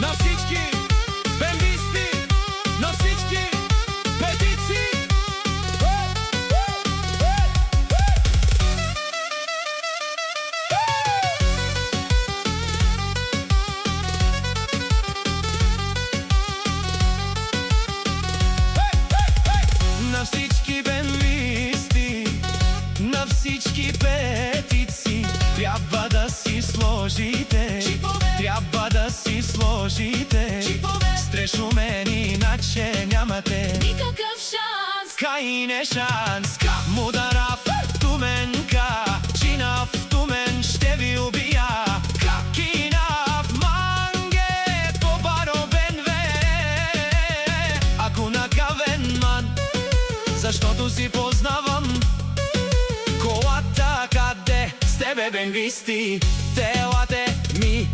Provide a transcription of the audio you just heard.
На всички бембисти, на всички петици. На всички бембисти, на всички петици, трябва да си сложите чипове. Трябва да си сложите чипове. Срещу мен иначе нямате никакъв шанс. Кайне шанс. Мударав, туменка, чинав, тумен ще ви убия. Кинав, манге, побаробен ако накавен ман, защото си познавам колата къде с тебе бенвисти. Телате ми